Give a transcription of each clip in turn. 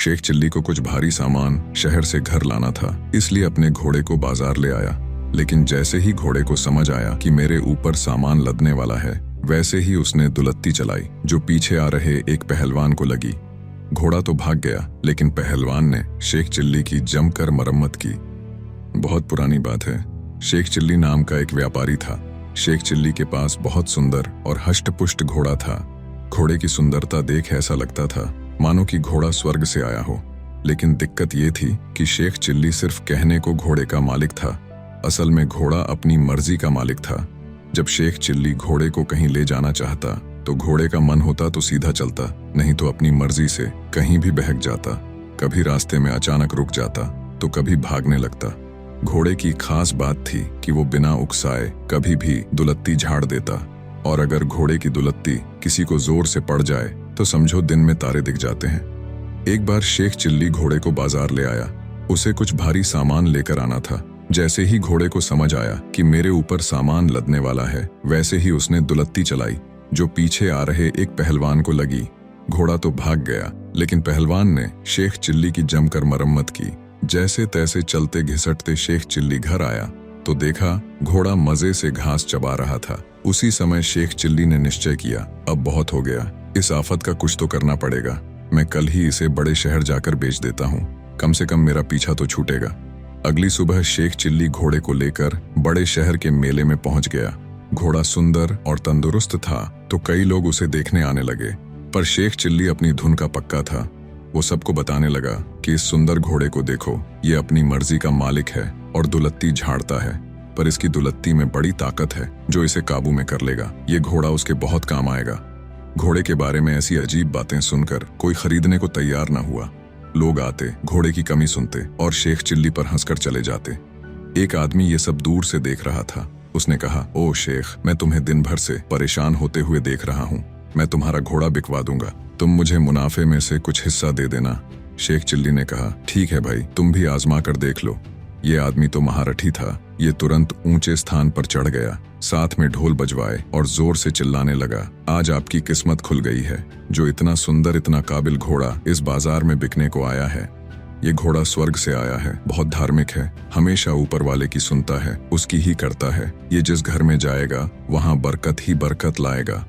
Sheikh chilli को कुछ भारी सामान शहर से घर लाना था, इसलिए अपने घोड़े को बाजार ले आया। लेकिन जैसे ही घोड़े को समझ आया कि मेरे ऊपर सामान लदने वाला है, वैसे ही उसने दुलत्ती चलाई जो पीछे आ रहे एक पहलवान को लगी। घोड़ा तो भाग गया, लेकिन पहलवान ने शेख चिल्ली की जमकर मरम्मत की। बहुत पुरानी बात है। शेख चिल्ली नाम का एक व्यापारी था। शेख चिल्ली के पास बहुत सुंदर और हष्ट-पुष्ट घोड़ा था। घोड़े की सुंदरता देख ऐसा लगता था मानो कि घोड़ा स्वर्ग से आया हो। लेकिन दिक्कत ये थी कि शेख चिल्ली सिर्फ कहने को घोड़े का मालिक था, असल में घोड़ा अपनी मर्जी का मालिक था। जब शेख चिल्ली घोड़े को कहीं ले जाना चाहता तो घोड़े का मन होता तो सीधा चलता, नहीं तो अपनी मर्जी से कहीं भी बहक जाता। कभी रास्ते में अचानक रुक जाता तो कभी भागने लगता। घोड़े की खास बात थी कि वो बिना उकसाए कभी भी दुलत्ती झाड़ देता, और अगर घोड़े की दुलत्ती किसी को जोर से पड़ जाए तो समझो दिन में तारे दिख जाते हैं। एक बार शेख चिल्ली घोड़े को बाजार ले आया। उसे कुछ भारी सामान लेकर आना था। जैसे ही घोड़े को समझ आया कि मेरे ऊपर सामान लदने वाला है, वैसे ही उसने दुलत्ती चलाई जो पीछे आ रहे एक पहलवान को लगी। घोड़ा तो भाग गया, लेकिन पहलवान ने शेख चिल्ली की जमकर मरम्मत की। जैसे तैसे चलते घिसटते शेख चिल्ली घर आया तो देखा घोड़ा मजे से घास चबा रहा था। उसी समय शेख चिल्ली ने निश्चय किया, अब बहुत हो गया, इस आफत का कुछ तो करना पड़ेगा। मैं कल ही इसे बड़े शहर जाकर बेच देता हूँ, कम से कम मेरा पीछा तो छूटेगा। अगली सुबह शेख चिल्ली घोड़े को लेकर बड़े शहर के मेले में पहुंच गया। घोड़ा सुंदर और तंदुरुस्त था तो कई लोग उसे देखने आने लगे, पर शेख चिल्ली अपनी धुन का पक्का था। वो सबको बताने लगा कि इस सुंदर घोड़े को देखो, ये अपनी मर्जी का मालिक है और दुलत्ती झाड़ता है, पर इसकी दुलत्ती में बड़ी ताकत है जो इसे काबू में कर लेगा। ये घोड़ा उसके बहुत काम आएगा। घोड़े के बारे में ऐसी अजीब बातें सुनकर कोई खरीदने को तैयार न हुआ। लोग आते, घोड़े की कमी सुनते और शेख चिल्ली पर हंसकर चले जाते। एक आदमी ये सब दूर से देख रहा था। उसने कहा, ओ शेख, मैं तुम्हें दिन भर से परेशान होते हुए देख रहा हूँ। मैं तुम्हारा घोड़ा बिकवा दूंगा, तुम मुझे मुनाफे में से कुछ हिस्सा दे देना। शेख चिल्ली ने कहा, ठीक है भाई, तुम भी आजमा कर देख लो। ये आदमी तो महारथी था। ये तुरंत ऊंचे स्थान पर चढ़ गया, साथ में ढोल बजवाए और जोर से चिल्लाने लगा, आज आपकी किस्मत खुल गई है। जो इतना सुंदर, इतना काबिल घोड़ा इस बाजार में बिकने को आया है। ये घोड़ा स्वर्ग से आया है, बहुत धार्मिक है, हमेशा ऊपर वाले की सुनता है, उसकी ही करता है। ये जिस घर में जाएगा वहां बरकत ही बरकत लाएगा।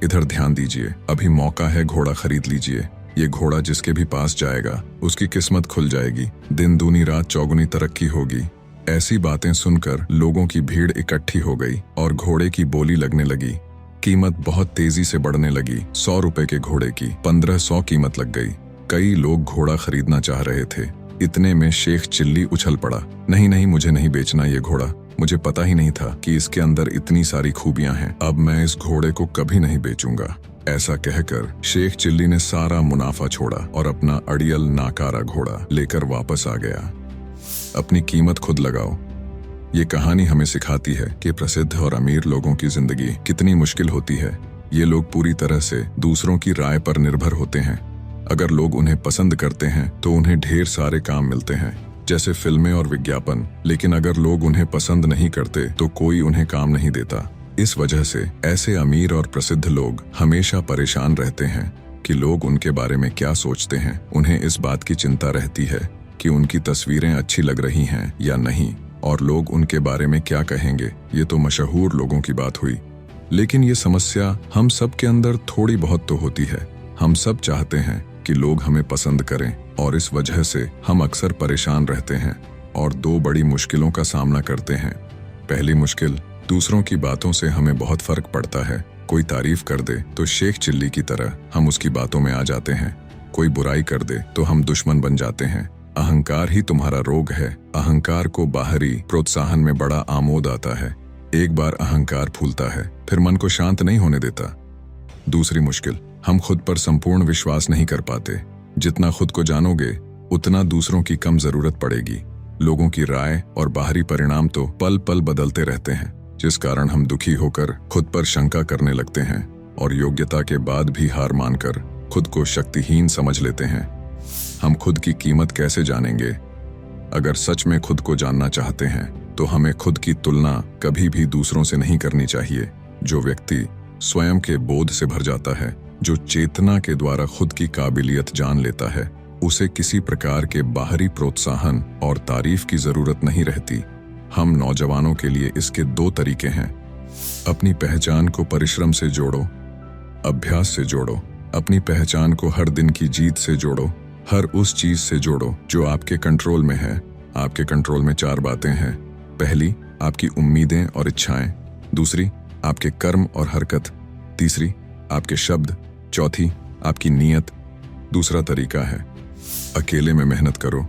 इधर ध्यान दीजिए, अभी मौका है, घोड़ा खरीद लीजिए। ये घोड़ा जिसके भी पास जाएगा उसकी किस्मत खुल जाएगी, दिन दूनी रात चौगुनी तरक्की होगी। ऐसी बातें सुनकर लोगों की भीड़ इकट्ठी हो गई और घोड़े की बोली लगने लगी। कीमत बहुत तेजी से बढ़ने लगी। 100 रुपए के घोड़े की 1500 कीमत लग गई। कई लोग घोड़ा खरीदना चाह रहे थे। इतने में शेख चिल्ली उछल पड़ा, नहीं नहीं, मुझे नहीं बेचना ये घोड़ा। मुझे पता ही नहीं था कि इसके अंदर इतनी सारी खूबियां हैं। अब मैं इस घोड़े को कभी नहीं बेचूंगा। ऐसा कहकर शेख चिल्ली ने सारा मुनाफा छोड़ा और अपना अड़ियल नाकारा घोड़ा लेकर वापस आ गया। अपनी कीमत खुद लगाओ। ये कहानी हमें सिखाती है कि प्रसिद्ध और अमीर लोगों की जिंदगी कितनी मुश्किल होती है। ये लोग पूरी तरह से दूसरों की राय पर निर्भर होते हैं। अगर लोग उन्हें पसंद करते हैं तो उन्हें ढेर सारे काम मिलते हैं, जैसे फिल्में और विज्ञापन। लेकिन अगर लोग उन्हें पसंद नहीं करते तो कोई उन्हें काम नहीं देता। इस वजह से ऐसे अमीर और प्रसिद्ध लोग हमेशा परेशान रहते हैं कि लोग उनके बारे में क्या सोचते हैं। उन्हें इस बात की चिंता रहती है कि उनकी तस्वीरें अच्छी लग रही हैं या नहीं, और लोग उनके बारे में क्या कहेंगे। ये तो मशहूर लोगों की बात हुई, लेकिन ये समस्या हम सब के अंदर थोड़ी बहुत तो होती है। हम सब चाहते हैं कि लोग हमें पसंद करें, और इस वजह से हम अक्सर परेशान रहते हैं और 2 बड़ी मुश्किलों का सामना करते हैं। पहली मुश्किल, दूसरों की बातों से हमें बहुत फर्क पड़ता है। कोई तारीफ कर दे तो शेख चिल्ली की तरह हम उसकी बातों में आ जाते हैं। कोई बुराई कर दे तो हम दुश्मन बन जाते हैं। अहंकार ही तुम्हारा रोग है। अहंकार को बाहरी प्रोत्साहन में बड़ा आमोद आता है। एक बार अहंकार फूलता है फिर मन को शांत नहीं होने देता। दूसरी मुश्किल, हम खुद पर संपूर्ण विश्वास नहीं कर पाते। जितना खुद को जानोगे उतना दूसरों की कम जरूरत पड़ेगी। लोगों की राय और बाहरी परिणाम तो पल पल बदलते रहते हैं, जिस कारण हम दुखी होकर खुद पर शंका करने लगते हैं और योग्यता के बाद भी हार मानकर खुद को शक्तिहीन समझ लेते हैं। हम खुद की कीमत कैसे जानेंगे? अगर सच में खुद को जानना चाहते हैं तो हमें खुद की तुलना कभी भी दूसरों से नहीं करनी चाहिए। जो व्यक्ति स्वयं के बोध से भर जाता है, जो चेतना के द्वारा खुद की काबिलियत जान लेता है, उसे किसी प्रकार के बाहरी प्रोत्साहन और तारीफ की जरूरत नहीं रहती। हम नौजवानों के लिए इसके 2 तरीके हैं। अपनी पहचान को परिश्रम से जोड़ो, अभ्यास से जोड़ो। अपनी पहचान को हर दिन की जीत से जोड़ो, हर उस चीज से जोड़ो जो आपके कंट्रोल में है। आपके कंट्रोल में 4 बातें हैं। पहली, आपकी उम्मीदें और इच्छाएं। दूसरी, आपके कर्म और हरकत। तीसरी, आपके शब्द। चौथी, आपकी नीयत। दूसरा तरीका है, अकेले में मेहनत करो।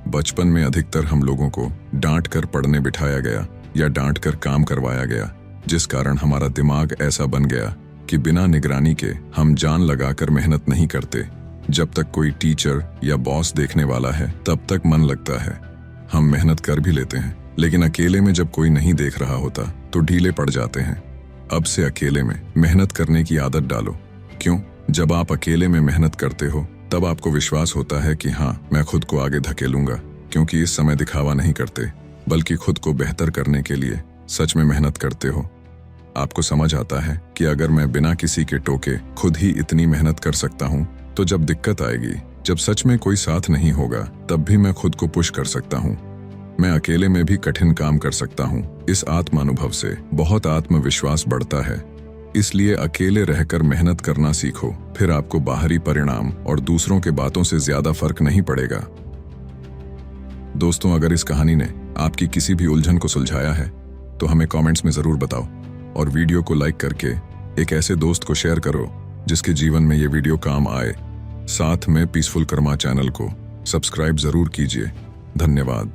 बचपन में अधिकतर हम लोगों को डांट कर पढ़ने बिठाया गया या डांट कर काम करवाया गया, जिस कारण हमारा दिमाग ऐसा बन गया कि बिना निगरानी के हम जान लगाकर मेहनत नहीं करते। जब तक कोई टीचर या बॉस देखने वाला है तब तक मन लगता है। हम मेहनत कर भी लेते हैं, लेकिन अकेले में जब कोई नहीं देख रहा होता तो ढीले पड़ जाते हैं। अब से अकेले में मेहनत करने की आदत डालो। क्यों? जब आप अकेले में मेहनत करते हो तब आपको विश्वास होता है कि हाँ, मैं खुद को आगे धकेलूंगा, क्योंकि इस समय दिखावा नहीं करते बल्कि खुद को बेहतर करने के लिए सच में मेहनत करते हो। आपको समझ आता है कि अगर मैं बिना किसी के टोके खुद ही इतनी मेहनत कर सकता हूँ, तो जब दिक्कत आएगी, जब सच में कोई साथ नहीं होगा, तब भी मैं खुद को पुश कर सकता हूँ। मैं अकेले में भी कठिन काम कर सकता हूँ। इस आत्मानुभव से बहुत आत्मविश्वास बढ़ता है। इसलिए अकेले रहकर मेहनत करना सीखो, फिर आपको बाहरी परिणाम और दूसरों के बातों से ज्यादा फर्क नहीं पड़ेगा। दोस्तों, अगर इस कहानी ने आपकी किसी भी उलझन को सुलझाया है तो हमें कमेंट्स में जरूर बताओ, और वीडियो को लाइक करके एक ऐसे दोस्त को शेयर करो जिसके जीवन में ये वीडियो काम आए। साथ में पीसफुल कर्मा चैनल को सब्सक्राइब जरूर कीजिए। धन्यवाद।